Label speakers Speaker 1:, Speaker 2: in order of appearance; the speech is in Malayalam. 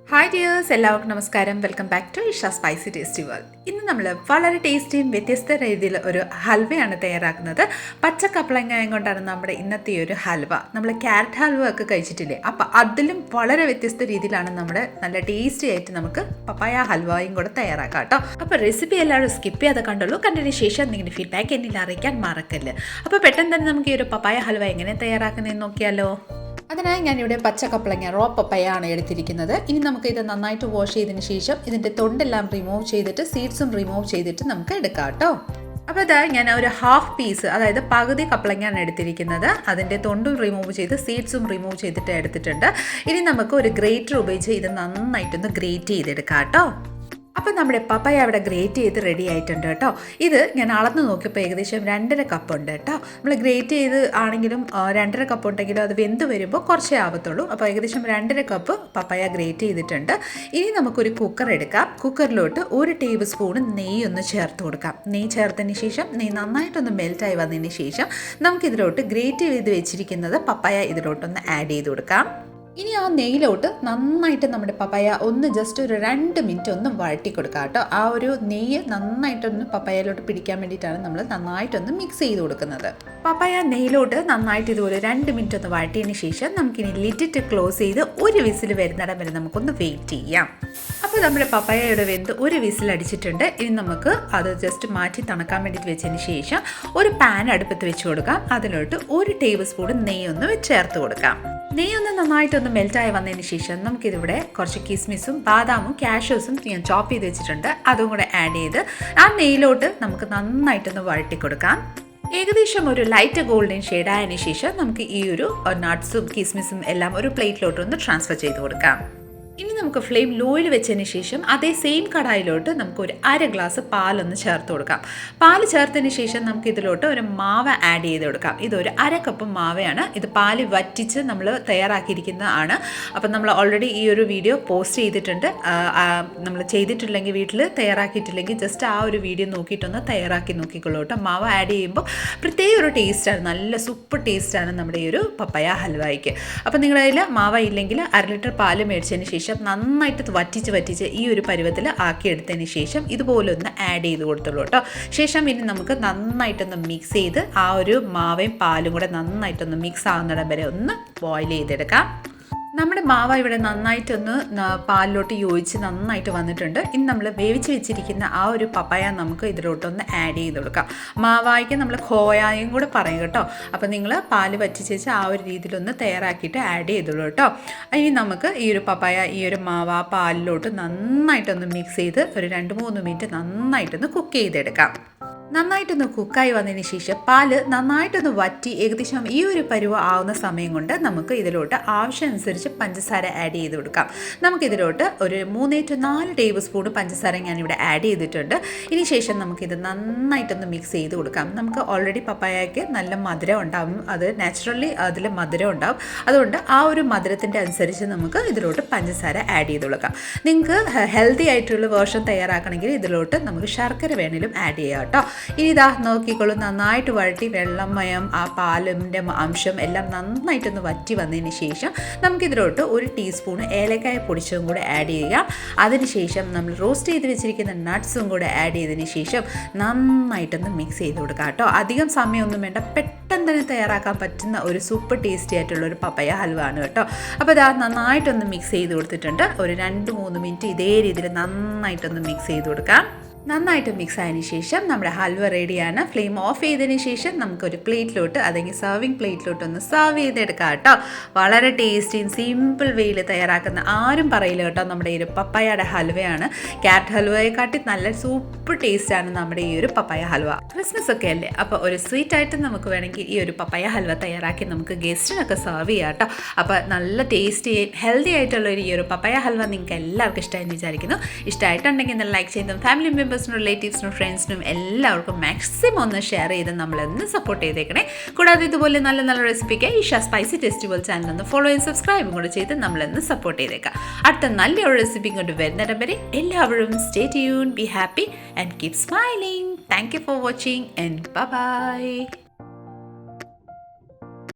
Speaker 1: ഹായ് ഡിയേഴ്സ്, എല്ലാവർക്കും നമസ്കാരം. Welcome back to Isha spicy tasty world. ഇന്ന് നമ്മൾ വളരെ ടേസ്റ്റിയും വ്യത്യസ്ത രീതിയിൽ ഒരു ഹൽവയാണ് തയ്യാറാക്കുന്നത്. പച്ച കപ്പളങ്ങായം കൊണ്ടാണ് നമ്മുടെ ഇന്നത്തെ ഒരു ഹൽവ. നമ്മൾ ക്യാരറ്റ് ഹൽവ ഒക്കെ കഴിച്ചിട്ടില്ലേ? അപ്പോൾ അതിലും വളരെ വ്യത്യസ്ത രീതിയിലാണ് നമ്മുടെ നല്ല ടേസ്റ്റി ആയിട്ട് നമുക്ക് പപ്പായ ഹൽവയും കൂടെ തയ്യാറാക്കാം കേട്ടോ. അപ്പോൾ റെസിപ്പി എല്ലാവരും സ്കിപ്പ് ചെയ്യാതെ കണ്ടുള്ളൂ. കണ്ടതിന് ശേഷം നിങ്ങളുടെ ഫീഡ്ബാക്ക് എന്നിൽ അറിയിക്കാൻ മറക്കല്ല്. അപ്പോൾ പെട്ടെന്ന് തന്നെ നമുക്ക് ഈ ഒരു പപ്പായ ഹൽവ എങ്ങനെ തയ്യാറാക്കുന്നതെന്ന് നോക്കിയാലോ. അതിനായി ഞാനിവിടെ പച്ച കപ്പളങ്ങ റോ പപ്പയാണ് എടുത്തിരിക്കുന്നത്. ഇനി നമുക്ക് ഇത് നന്നായിട്ട് വാഷ് ചെയ്തതിന് ശേഷം ഇതിൻ്റെ തൊണ്ടെല്ലാം റിമൂവ് ചെയ്തിട്ട് സീഡ്സും റിമൂവ് ചെയ്തിട്ട് നമുക്ക് എടുക്കാം കേട്ടോ. അപ്പോൾ ഇതാ ഞാൻ ഒരു ഹാഫ് പീസ്, അതായത് പകുതി കപ്പളങ്ങയാണ് എടുത്തിരിക്കുന്നത്. അതിൻ്റെ തൊണ്ടും റിമൂവ് ചെയ്ത് സീഡ്സും റിമൂവ് ചെയ്തിട്ട് എടുത്തിട്ടുണ്ട്. ഇനി നമുക്ക് ഒരു ഗ്രേറ്റർ ഉപയോഗിച്ച് ഇത് നന്നായിട്ടൊന്ന് ഗ്രേറ്റ് ചെയ്തെടുക്കാം കേട്ടോ. അപ്പോൾ നമ്മുടെ പപ്പായ അവിടെ ഗ്രേറ്റ് ചെയ്ത് റെഡി ആയിട്ടുണ്ട് കേട്ടോ. ഇത് ഞാൻ അളന്ന് നോക്കിയപ്പോൾ ഏകദേശം 2.5 കപ്പ് ഉണ്ട് കേട്ടോ. നമ്മൾ ഗ്രേറ്റ് ചെയ്ത് ആണെങ്കിലും 2.5 കപ്പ് ഉണ്ടെങ്കിലും അത് വെന്ത് വരുമ്പോൾ കുറച്ചേ ആവത്തുള്ളൂ. അപ്പോൾ ഏകദേശം 2.5 കപ്പ് പപ്പായ ഗ്രേറ്റ് ചെയ്തിട്ടുണ്ട്. ഇനി നമുക്കൊരു കുക്കർ എടുക്കാം. കുക്കറിലോട്ട് 1 ടേബിൾ സ്പൂൺ നെയ്യ് ഒന്ന് ചേർത്ത് കൊടുക്കാം. നെയ്യ് ചേർത്തതിന് ശേഷം നെയ്യ് നന്നായിട്ടൊന്ന് മെൽറ്റായി വന്നതിന് ശേഷം നമുക്കിതിലോട്ട് ഗ്രേറ്റ് ചെയ്ത് വെച്ചിരിക്കുന്നത് പപ്പായ ഇതിലോട്ടൊന്ന് ആഡ് ചെയ്ത് കൊടുക്കാം. ഇനി ആ നെയ്യിലോട്ട് നന്നായിട്ട് നമ്മുടെ പപ്പായ ഒന്ന് ജസ്റ്റ് ഒരു 2 മിനിറ്റ് ഒന്ന് വഴറ്റി കൊടുക്കുക കേട്ടോ. ആ ഒരു നെയ്യ് നന്നായിട്ടൊന്ന് പപ്പായയിലോട്ട് പിടിക്കാൻ വേണ്ടിയിട്ടാണ് നമ്മൾ നന്നായിട്ടൊന്ന് മിക്സ് ചെയ്ത് കൊടുക്കുന്നത്. പപ്പായ നെയ്യിലോട്ട് നന്നായിട്ട് ഇതുപോലെ 2 മിനിറ്റ് ഒന്ന് വഴറ്റിയതിന് ശേഷം നമുക്കിനി ലിറ്റിട്ട് ക്ലോസ് ചെയ്ത് ഒരു വിസിൽ വരുന്നിടം വരെ നമുക്കൊന്ന് വെയിറ്റ് ചെയ്യാം. അപ്പോൾ നമ്മുടെ പപ്പായയുടെ വെന്ത് ഒരു വിസിൽ അടിച്ചിട്ടുണ്ട്. ഇനി നമുക്ക് അത് ജസ്റ്റ് മാറ്റി തണുക്കാൻ വേണ്ടിയിട്ട് വെച്ചതിന് ശേഷം ഒരു പാൻ അടുപ്പത്ത് വെച്ച് കൊടുക്കാം. അതിലോട്ട് 1 ടേബിൾ സ്പൂൺ നെയ്യൊന്ന് ചേർത്ത് കൊടുക്കാം. നെയ്യൊന്ന് നന്നായിട്ടൊന്ന് മെൽറ്റായി വന്നതിന് ശേഷം നമുക്കിതിവിടെ കുറച്ച് കിസ്മിസും ബാദാമും കാഷ്യൂസും ഞാൻ ചോപ്പ് ചെയ്ത് വെച്ചിട്ടുണ്ട്. അതും കൂടെ ആഡ് ചെയ്ത് ആ നെയ്യിലോട്ട് നമുക്ക് നന്നായിട്ടൊന്ന് വഴറ്റി കൊടുക്കാം. ഏകദേശം ഒരു ലൈറ്റ് ഗോൾഡൻ ഷെയ്ഡ് ആയതിനു ശേഷം നമുക്ക് ഈ ഒരു നട്ട്സും കിസ്മിസും എല്ലാം ഒരു പ്ലേറ്റിലോട്ടൊന്ന് ട്രാൻസ്ഫർ ചെയ്ത് കൊടുക്കാം. ഇനി നമുക്ക് ഫ്ലെയിം ലോയിൽ വെച്ചതിന് ശേഷം അതേ സെയിം കടായിലോട്ട് നമുക്ക് ഒരു 1/2 ഗ്ലാസ് പാലൊന്ന് ചേർത്ത് കൊടുക്കാം. പാല് ചേർത്തതിന് ശേഷം നമുക്ക് ഇതിലോട്ട് ഒരു മാവ് ആഡ് ചെയ്ത് കൊടുക്കാം. ഇതൊരു 1/2 കപ്പ് മാവയാണ്. ഇത് പാല് വറ്റിച്ച് നമ്മൾ തയ്യാറാക്കിയിരിക്കുന്നതാണ്. അപ്പം നമ്മൾ ഓൾറെഡി ഈ ഒരു വീഡിയോ പോസ്റ്റ് ചെയ്തിട്ടുണ്ട്. നമ്മൾ ചെയ്തിട്ടില്ലെങ്കിൽ വീട്ടിൽ തയ്യാറാക്കിയിട്ടില്ലെങ്കിൽ ജസ്റ്റ് ആ ഒരു വീഡിയോ നോക്കിയിട്ടൊന്ന് തയ്യാറാക്കി നോക്കിക്കൊള്ളൂ കേട്ടോ. മാവ് ആഡ് ചെയ്യുമ്പോൾ പ്രത്യേക ഒരു ടേസ്റ്റാണ്, നല്ല സൂപ്പർ ടേസ്റ്റാണ് നമ്മുടെ ഈ ഒരു പപ്പായ ഹൽവായ്ക്ക്. അപ്പം നിങ്ങളുടെ കയ്യിൽ മാവ ഇല്ലെങ്കിൽ 1/2 ലിറ്റർ പാല് മേടിച്ചതിന് ശേഷം നന്നായിട്ട് വറ്റിച്ച് ഈ ഒരു പരുവത്തിൽ ആക്കിയെടുത്തതിന് ശേഷം ഇതുപോലെ ഒന്ന് ആഡ് ചെയ്ത് കൊടുത്തുള്ളൂ കേട്ടോ. ശേഷം ഇനി നമുക്ക് നന്നായിട്ടൊന്ന് മിക്സ് ചെയ്ത് ആ ഒരു മാവയും പാലും കൂടെ നന്നായിട്ടൊന്ന് മിക്സ് ആവുന്നിടം വരെ ഒന്ന് ബോയിൽ ചെയ്തെടുക്കാം. നമ്മുടെ മാവ ഇവിടെ നന്നായിട്ടൊന്ന് പാലിലോട്ട് യോജിച്ച് നന്നായിട്ട് വന്നിട്ടുണ്ട്. ഇനി നമ്മൾ വേവിച്ച് വെച്ചിരിക്കുന്ന ആ ഒരു പപ്പായ നമുക്ക് ഇതിലോട്ടൊന്ന് ആഡ് ചെയ്ത് കൊടുക്കാം. മാവായ്ക്ക് നമ്മൾ ഖോയായും കൂടെ പറയും കേട്ടോ. അപ്പോൾ നിങ്ങൾ പാല് വറ്റിച്ച് വെച്ച് ആ ഒരു രീതിയിലൊന്ന് തയ്യാറാക്കിയിട്ട് ആഡ് ചെയ്തോളൂ കേട്ടോ. ഇനി നമുക്ക് ഈ ഒരു പപ്പായ ഈ ഒരു മാവ പാലിലോട്ട് നന്നായിട്ടൊന്ന് മിക്സ് ചെയ്ത് ഒരു 2-3 മിനിറ്റ് നന്നായിട്ടൊന്ന് കുക്ക് ചെയ്തെടുക്കാം. നന്നായിട്ടൊന്ന് കുക്കായി വന്നതിന് ശേഷം പാല് നന്നായിട്ടൊന്ന് വറ്റി ഏകദേശം ഈ ഒരു പരുവ ആവുന്ന സമയം കൊണ്ട് നമുക്ക് ഇതിലോട്ട് ആവശ്യമനുസരിച്ച് പഞ്ചസാര ആഡ് ചെയ്ത് കൊടുക്കാം. നമുക്കിതിലോട്ട് ഒരു 3-4 ടേബിൾ സ്പൂൺ പഞ്ചസാര ഞാനിവിടെ ആഡ് ചെയ്തിട്ടുണ്ട്. ഇനി ശേഷം നമുക്കിത് നന്നായിട്ടൊന്ന് മിക്സ് ചെയ്ത് കൊടുക്കാം. നമുക്ക് ഓൾറെഡി പപ്പായയ്ക്ക് നല്ല മധുരം ഉണ്ടാവും, അത് നാച്ചുറലി അതിൽ മധുരം ഉണ്ടാവും. അതുകൊണ്ട് ആ ഒരു മധുരത്തിൻ്റെ അനുസരിച്ച് നമുക്ക് ഇതിലോട്ട് പഞ്ചസാര ആഡ് ചെയ്ത് കൊടുക്കാം. നിങ്ങൾക്ക് ഹെൽത്തി ആയിട്ടുള്ള വേർഷൻ തയ്യാറാക്കണമെങ്കിൽ ഇതിലോട്ട് നമുക്ക് ശർക്കര വേണേലും ആഡ് ചെയ്യാം കേട്ടോ. ഇനി ഇതാ നോക്കിക്കോളൂ, നന്നായിട്ട് വഴറ്റി വെള്ളമയം ആ പാലിൻ്റെ അംശം എല്ലാം നന്നായിട്ടൊന്ന് വറ്റി വന്നതിന് ശേഷം നമുക്കിതിലോട്ട് 1 ടീസ്പൂൺ ഏലക്കായ പൊടിച്ചതും കൂടെ ആഡ് ചെയ്യാം. അതിനുശേഷം നമ്മൾ റോസ്റ്റ് ചെയ്ത് വെച്ചിരിക്കുന്ന നട്ട്സും കൂടെ ആഡ് ചെയ്തതിന് ശേഷം നന്നായിട്ടൊന്ന് മിക്സ് ചെയ്ത് കൊടുക്കാം കേട്ടോ. അധികം സമയമൊന്നും വേണ്ട, പെട്ടെന്ന് തന്നെ തയ്യാറാക്കാൻ പറ്റുന്ന ഒരു സൂപ്പർ ടേസ്റ്റി ആയിട്ടുള്ള ഒരു പപ്പായ ഹൽവ ആണ് കേട്ടോ. അപ്പോൾ ഇതാ നന്നായിട്ടൊന്ന് മിക്സ് ചെയ്ത് കൊടുത്തിട്ടുണ്ട്. ഒരു 2-3 മിനിറ്റ് ഇതേ രീതിയിൽ നന്നായിട്ടൊന്ന് മിക്സ് ചെയ്ത് കൊടുക്കാം. നന്നായിട്ട് മിക്സ് ആയതിനു ശേഷം നമ്മുടെ ഹൽവ റെഡിയാണ്. ഫ്ലെയിം ഓഫ് ചെയ്തതിന് ശേഷം നമുക്കൊരു പ്ലേറ്റിലോട്ട് അല്ലെങ്കിൽ സർവിങ് പ്ലേറ്റിലോട്ടൊന്ന് സെർവ് ചെയ്തെടുക്കാം കേട്ടോ. വളരെ ടേസ്റ്റിയും സിമ്പിൾ വേയിൽ തയ്യാറാക്കുന്ന ആരും പറയില്ല കേട്ടോ. നമ്മുടെ ഈ ഒരു പപ്പായയുടെ ഹൽവയാണ് ക്യാരറ്റ് ഹൽവയെക്കാട്ടി നല്ല സൂപ്പർ ടേസ്റ്റാണ് നമ്മുടെ ഈ ഒരു പപ്പായ ഹൽവ. ക്രിസ്മസ് ഒക്കെ അല്ലേ, അപ്പോൾ ഒരു സ്വീറ്റ് ആയിട്ട് നമുക്ക് വേണമെങ്കിൽ ഈ ഒരു പപ്പായ ഹൽവ തയ്യാറാക്കി നമുക്ക് ഗസ്റ്റിനൊക്കെ സെർവ് ചെയ്യാം കേട്ടോ. അപ്പോൾ നല്ല ടേസ്റ്റി ഹെൽത്തി ആയിട്ടുള്ള ഈ ഒരു പപ്പായ ഹൽവ നിങ്ങൾക്ക് എല്ലാവർക്കും ഇഷ്ടമായെന്ന് വിചാരിക്കുന്നു. ഇഷ്ടമായിട്ടുണ്ടെങ്കിൽ ഒന്ന് ലൈക്ക് ചെയ്തും ഫാമിലി മെമ്പേഴ്സിനും റിലേറ്റീവ്സിനും ഫ്രണ്ട്സിനും എല്ലാവർക്കും മാക്സിമം ഒന്ന് ഷെയർ ചെയ്ത് നമ്മളൊന്ന് സപ്പോർട്ട് ചെയ്തേക്കണേ. കൂടാതെ ഇതുപോലെ നല്ല നല്ല റെസിപ്പിക്കായി Isha spicy tasty world channel ഒന്ന് ഫോളോ ചെയ്ത് സബ്സ്ക്രൈബും കൂടെ ചെയ്ത് നമ്മളൊന്ന് സപ്പോർട്ട് ചെയ്തേക്കാം. അടുത്ത നല്ലൊരു റെസിപ്പി കൊണ്ട് വരുന്നിടം വരെ എല്ലാവരും stay tune, be happy and keep smiling. Thank you for watching and bye bye.